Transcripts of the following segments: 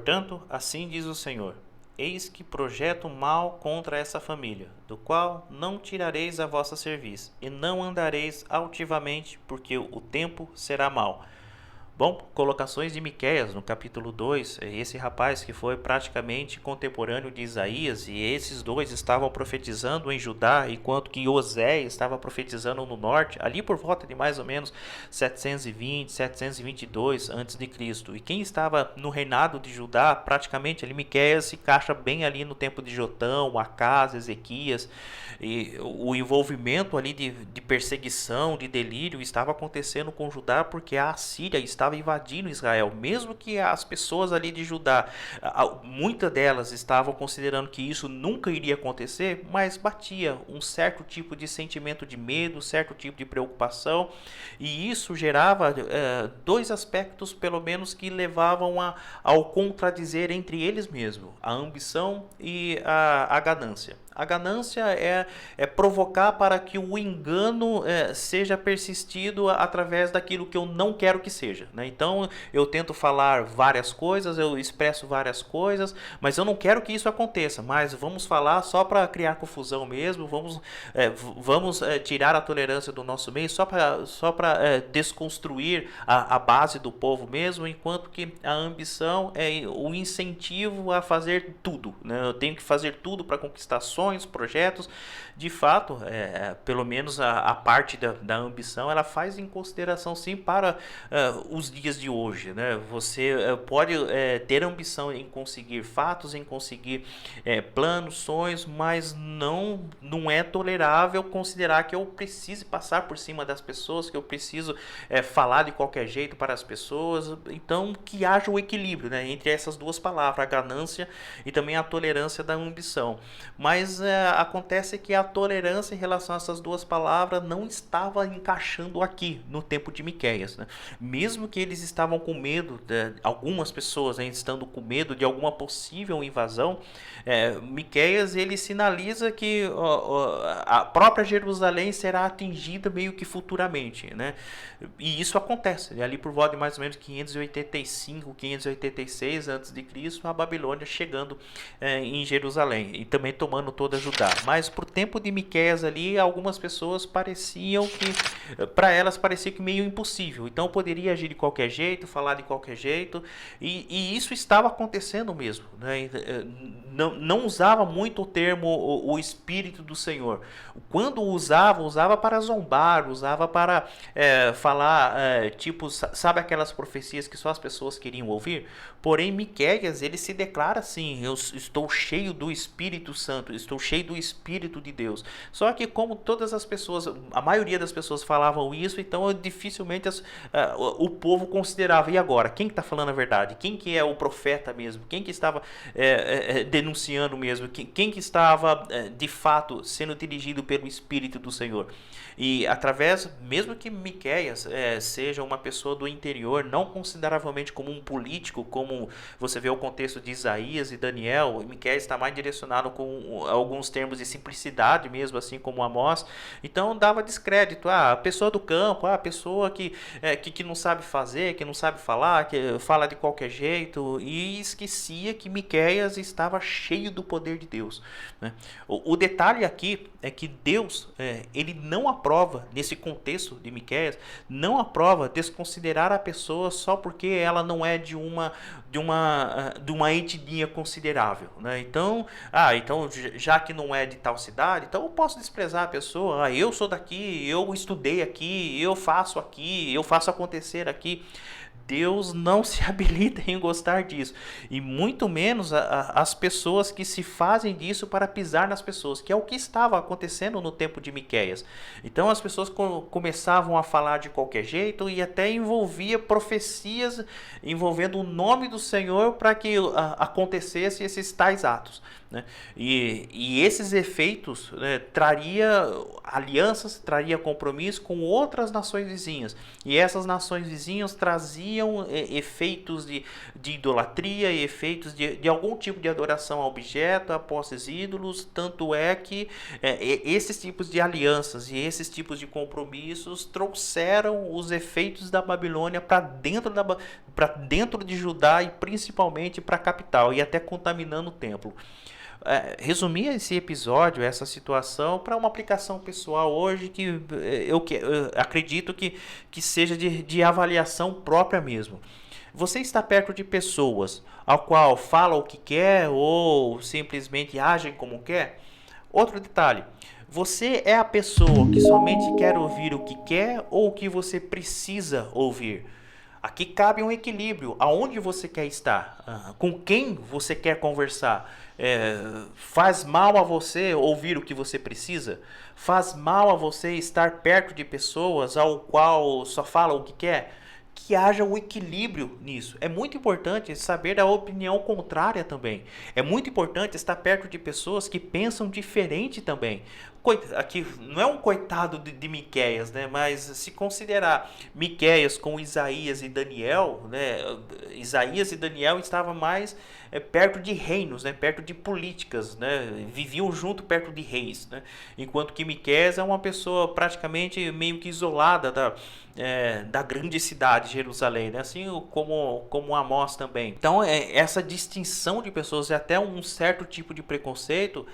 Portanto, assim diz o Senhor: eis que projeto mal contra essa família, do qual não tirareis a vossa cerviz, e não andareis altivamente, porque o tempo será mau. Bom, colocações de Miqueias no capítulo 2, esse rapaz que foi praticamente contemporâneo de Isaías, e esses dois estavam profetizando em Judá, enquanto que Oséias estava profetizando no norte, ali por volta de mais ou menos 720, 722 a.C. E quem estava no reinado de Judá, praticamente ali Miqueias se encaixa bem ali no tempo de Jotão, Acás, Ezequias, e o envolvimento ali de perseguição, de delírio estava acontecendo com Judá porque a Assíria estava invadindo Israel. Mesmo que as pessoas ali de Judá, muitas delas estavam considerando que isso nunca iria acontecer, mas batia um certo tipo de sentimento de medo, certo tipo de preocupação, e isso gerava dois aspectos pelo menos que levavam ao contradizer entre eles mesmos: a ambição e a ganância. A ganância é provocar para que o engano seja persistido através daquilo que eu não quero que seja, né? Então eu tento falar várias coisas, eu expresso várias coisas, mas eu não quero que isso aconteça. Mas vamos falar só para criar confusão mesmo, vamos tirar a tolerância do nosso meio só para desconstruir a base do povo mesmo, enquanto que a ambição é o incentivo a fazer tudo, né? Eu tenho que fazer tudo para conquistar sonhos, projetos. De fato, pelo menos a parte da ambição, ela faz em consideração sim para os dias de hoje, né? Você pode ter ambição em conseguir fatos, em conseguir planos, sonhos, mas não é tolerável considerar que eu precise passar por cima das pessoas, que eu preciso falar de qualquer jeito para as pessoas. Então, que haja o equilíbrio, né, entre essas duas palavras, a ganância e também a tolerância da ambição. Mas acontece que a tolerância em relação a essas duas palavras não estava encaixando aqui no tempo de Miqueias, né? Mesmo que eles estavam com medo, algumas pessoas, né, estando com medo de alguma possível invasão, Miqueias ele sinaliza que a própria Jerusalém será atingida meio que futuramente, né? E isso acontece ali por volta de mais ou menos 585, 586 a.C., a Babilônia chegando em Jerusalém e também tomando toda Judá. Mas por tempo de Miqueias ali, algumas pessoas pareciam que, para elas parecia que meio impossível. Então poderia agir de qualquer jeito, falar de qualquer jeito, e isso estava acontecendo mesmo, né? Não usava muito o termo o Espírito do Senhor. Quando usava para zombar, usava para falar, tipo, sabe aquelas profecias que só as pessoas queriam ouvir? Porém, Miqueias, ele se declara assim: eu estou cheio do Espírito Santo, estou cheio do Espírito de Deus. Só que como todas as pessoas, a maioria das pessoas falavam isso, então dificilmente o povo considerava: e agora? Quem que está falando a verdade? Quem que é o profeta mesmo? Quem que estava denunciando mesmo? Quem que estava de fato sendo dirigido pelo Espírito do Senhor? E através, mesmo que Miqueias seja uma pessoa do interior, não consideravelmente como um político, como você vê o contexto de Isaías e Daniel, Miqueias está mais direcionado com alguns termos de simplicidade mesmo, assim como Amós. Então dava descrédito: a pessoa do campo, a pessoa que não sabe fazer, que não sabe falar, que fala de qualquer jeito, e esquecia que Miqueias estava cheio do poder de Deus, né? O detalhe aqui é que Deus, ele não aprova, nesse contexto de Miqueias, não aprova desconsiderar a pessoa só porque ela não é de uma etnia considerável, né? Então, já que não é de tal cidade, então eu posso desprezar a pessoa. Eu sou daqui, eu estudei aqui, eu faço acontecer aqui. Deus não se habilita em gostar disso, e muito menos as pessoas que se fazem disso para pisar nas pessoas, que é o que estava acontecendo no tempo de Miqueias. Então as pessoas começavam a falar de qualquer jeito, e até envolvia profecias envolvendo o nome do Senhor para que acontecesse esses tais atos, né? E E esses efeitos, né, traria alianças, traria compromisso com outras nações vizinhas. E essas nações vizinhas traziam efeitos de idolatria, efeitos de algum tipo de adoração a objeto, a posses ídolos. Tanto é que esses tipos de alianças e esses tipos de compromissos trouxeram os efeitos da Babilônia para dentro de Judá e principalmente para a capital, e até contaminando o templo. Resumir esse episódio, essa situação, para uma aplicação pessoal hoje que eu acredito que seja de avaliação própria mesmo. Você está perto de pessoas ao qual fala o que quer ou simplesmente agem como quer? Outro detalhe, você é a pessoa que somente quer ouvir o que quer ou o que você precisa ouvir? Aqui cabe um equilíbrio. Aonde você quer estar? Com quem você quer conversar? Faz mal a você ouvir o que você precisa? Faz mal a você estar perto de pessoas ao qual só fala o que quer? Que haja um equilíbrio nisso. É muito importante saber da opinião contrária também. É muito importante estar perto de pessoas que pensam diferente também. Aqui não é um coitado de Miqueias, né? Mas se considerar Miqueias com Isaías e Daniel, né? Isaías e Daniel estavam mais perto de reinos, né? Perto de políticas, né? Viviam junto perto de reis, né? Enquanto que Miqueias é uma pessoa praticamente meio que isolada da grande cidade, Jerusalém, né? Assim como Amós também. Então, essa distinção de pessoas e até um certo tipo de preconceito,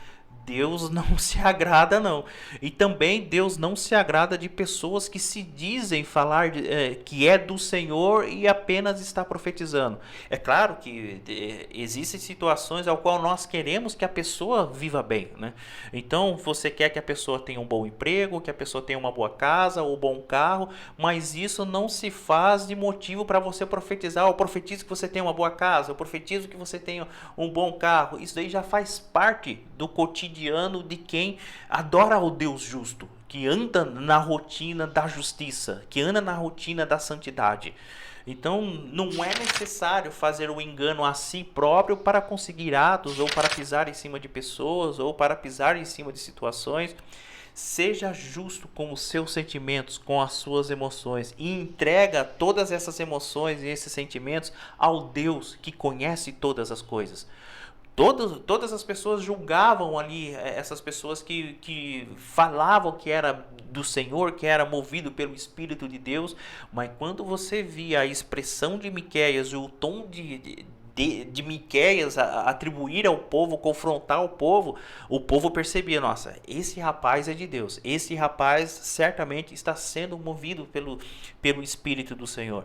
Deus não se agrada, não. E também Deus não se agrada de pessoas que se dizem falar que é do Senhor e apenas está profetizando. É claro que existem situações ao qual nós queremos que a pessoa viva bem, né? Então você quer que a pessoa tenha um bom emprego, que a pessoa tenha uma boa casa ou um bom carro, mas isso não se faz de motivo para você profetizar. Eu profetizo que você tenha uma boa casa, eu profetizo que você tenha um bom carro. Isso daí já faz parte do cotidiano de quem adora o Deus justo, que anda na rotina da justiça, que anda na rotina da santidade. Então não é necessário fazer o engano a si próprio para conseguir atos, ou para pisar em cima de pessoas, ou para pisar em cima de situações. Seja justo com os seus sentimentos, com as suas emoções, e entrega todas essas emoções e esses sentimentos ao Deus que conhece todas as coisas. Todas as pessoas julgavam ali essas pessoas que falavam que era do Senhor, que era movido pelo Espírito de Deus, mas quando você via a expressão de Miqueias e o tom de Miqueias atribuir ao povo, confrontar o povo percebia, nossa, esse rapaz é de Deus, esse rapaz certamente está sendo movido pelo Espírito do Senhor.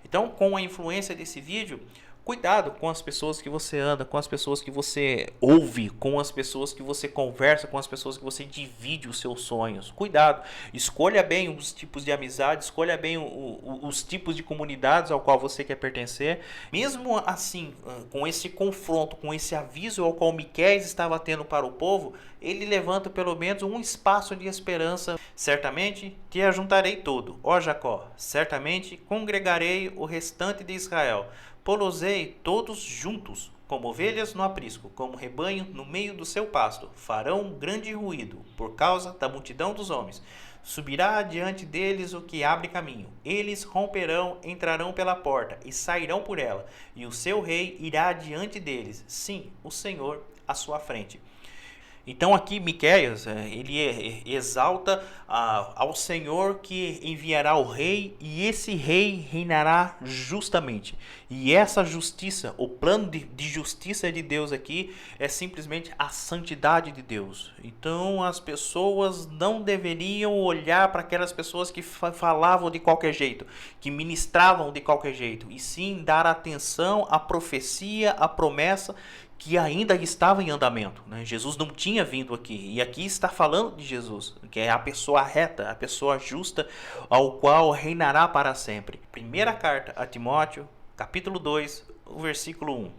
Então, com a influência desse vídeo, cuidado com as pessoas que você anda, com as pessoas que você ouve, com as pessoas que você conversa, com as pessoas que você divide os seus sonhos. Cuidado, escolha bem os tipos de amizade, escolha bem os tipos de comunidades ao qual você quer pertencer. Mesmo assim, com esse confronto, com esse aviso ao qual Miqueias estava tendo para o povo, ele levanta pelo menos um espaço de esperança. Certamente te ajuntarei todo, ó Jacó, certamente congregarei o restante de Israel. Polosei todos juntos, como ovelhas no aprisco, como rebanho no meio do seu pasto. Farão um grande ruído, por causa da multidão dos homens. Subirá adiante deles o que abre caminho. Eles romperão, entrarão pela porta e sairão por ela. E o seu rei irá adiante deles. Sim, o Senhor à sua frente. Então aqui Miqueias, ele exalta ao Senhor que enviará o rei, e esse rei reinará justamente. E essa justiça, o plano de justiça de Deus aqui é simplesmente a santidade de Deus. Então as pessoas não deveriam olhar para aquelas pessoas que falavam de qualquer jeito, que ministravam de qualquer jeito, e sim dar atenção à profecia, à promessa que ainda estava em andamento, né? Jesus não tinha vindo aqui, e aqui está falando de Jesus, que é a pessoa reta, a pessoa justa, ao qual reinará para sempre. Primeira carta a Timóteo, capítulo 2, o versículo 1.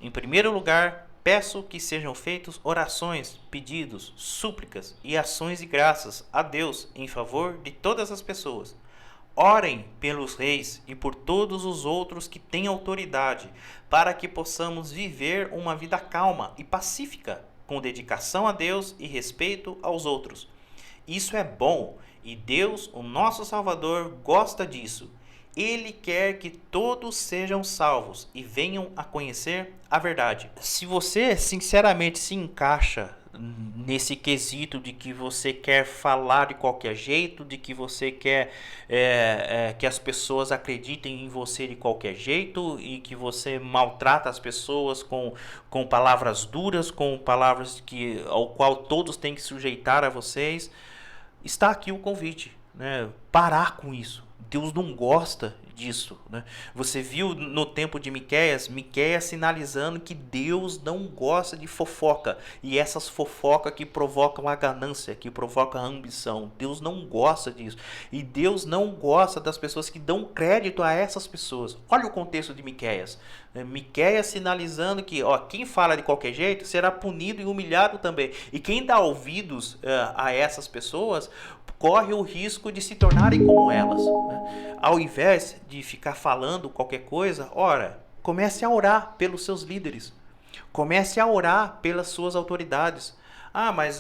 Em primeiro lugar, peço que sejam feitas orações, pedidos, súplicas e ações de graças a Deus em favor de todas as pessoas. Orem pelos reis e por todos os outros que têm autoridade, para que possamos viver uma vida calma e pacífica, com dedicação a Deus e respeito aos outros. Isso é bom e Deus, o nosso Salvador, gosta disso. Ele quer que todos sejam salvos e venham a conhecer a verdade. Se você sinceramente se encaixa nesse quesito de que você quer falar de qualquer jeito, de que você quer que as pessoas acreditem em você de qualquer jeito e que você maltrata as pessoas com palavras duras, com palavras ao qual todos têm que sujeitar a vocês, está aqui o convite, né? Parar com isso. Deus não gosta disso, né? Você viu no tempo de Miqueias sinalizando que Deus não gosta de fofoca, e essas fofocas que provocam a ganância, que provocam a ambição. Deus não gosta disso, e Deus não gosta das pessoas que dão crédito a essas pessoas. Olha o contexto de Miqueias. Miqueias sinalizando que quem fala de qualquer jeito será punido e humilhado também, e quem dá ouvidos a essas pessoas corre o risco de se tornarem como elas, né? Ao invés de ficar falando qualquer coisa, comece a orar pelos seus líderes. Comece a orar pelas suas autoridades. Mas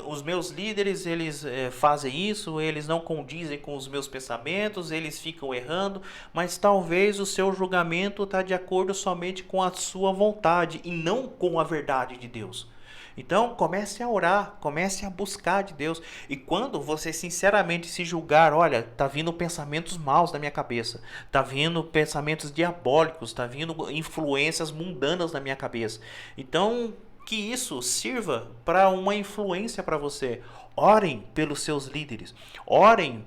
os meus líderes, eles fazem isso, eles não condizem com os meus pensamentos, eles ficam errando, mas talvez o seu julgamento está de acordo somente com a sua vontade e não com a verdade de Deus. Então, comece a orar, comece a buscar de Deus. E quando você sinceramente se julgar, tá vindo pensamentos maus na minha cabeça, tá vindo pensamentos diabólicos, tá vindo influências mundanas na minha cabeça. Então, que isso sirva para uma influência para você. Orem pelos seus líderes. Orem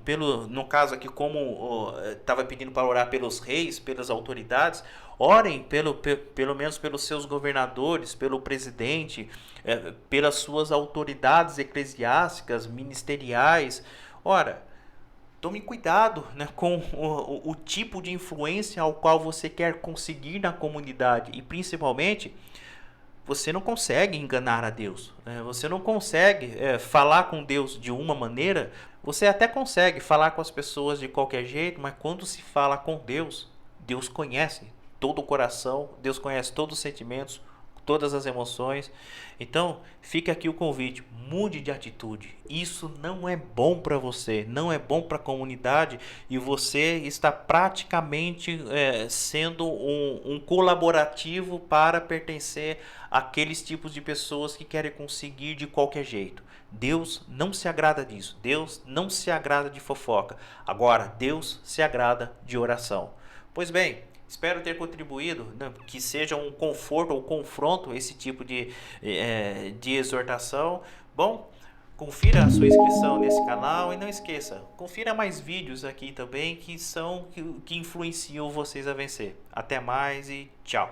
no caso aqui, como estava pedindo para orar pelos reis, pelas autoridades. Orem pelo menos pelos seus governadores, pelo presidente, pelas suas autoridades eclesiásticas, ministeriais. Tome cuidado, né, com o tipo de influência ao qual você quer conseguir na comunidade. E principalmente, você não consegue enganar a Deus, né? Você não consegue falar com Deus de uma maneira. Você até consegue falar com as pessoas de qualquer jeito, mas quando se fala com Deus, Deus conhece todo o coração, Deus conhece todos os sentimentos, todas as emoções. Então, fica aqui o convite, mude de atitude. Isso não é bom para você, não é bom para a comunidade, e você está praticamente sendo um colaborativo para pertencer àqueles tipos de pessoas que querem conseguir de qualquer jeito. Deus não se agrada disso, Deus não se agrada de fofoca. Agora, Deus se agrada de oração. Pois bem, espero ter contribuído, né, que seja um conforto ou confronto esse tipo de exortação. Bom, confira a sua inscrição nesse canal e não esqueça, confira mais vídeos aqui também que influenciam vocês a vencer. Até mais e tchau!